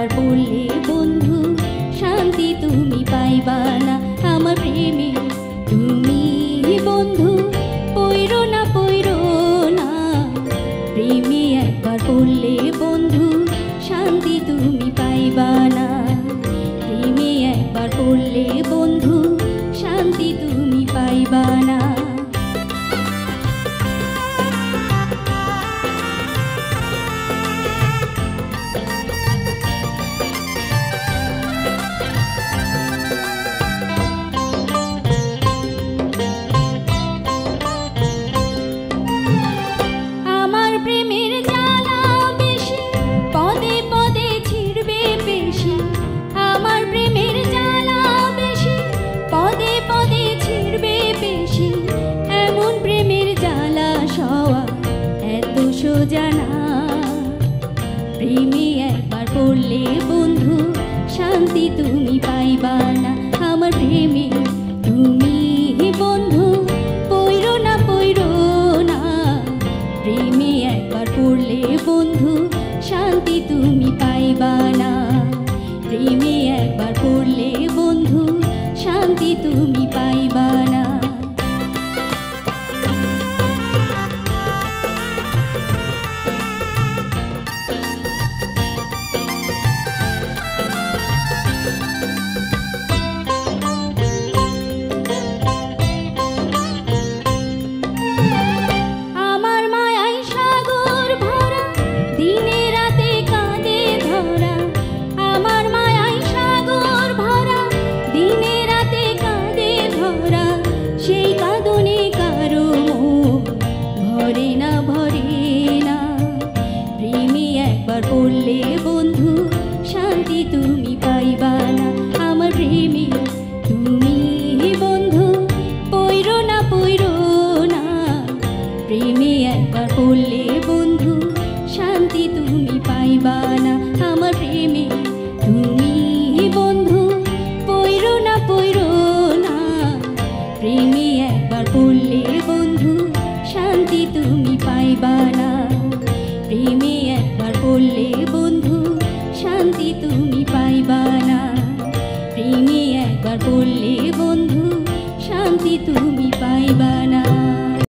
একবার পড়লে বন্ধু শান্তি তুমি পাইবা না। আমার প্রেমে তুমি বন্ধু পইরো না প্রেমে একবার পড়লে বন্ধু শান্তি তুমি পাইবা না। প্রেমে একবার পড়লে বন্ধু শান্তি তুমি পাইবা না। জানা প্রেমে একবার পড়লে বন্ধু শান্তি তুমি পাইবা না। আমার প্রেমে তুমি বন্ধু পইরো না প্রেমে একবার পড়লে বন্ধু শান্তি তুমি পাইবা না। প্রেমে একবার পড়লে বন্ধু শান্তি তুমি পাইবা না। পড়লে বন্ধু শান্তি তুমি পাইবা না। আমার প্রেমে তুমি বন্ধু পইরো না প্রেমে একবার পড়লে বন্ধু শান্তি তুমি পাইবা না। আমার প্রেমে তুমি বন্ধু পইরো না প্রেমে একবার পড়লে বন্ধু শান্তি তুমি পাইবা না।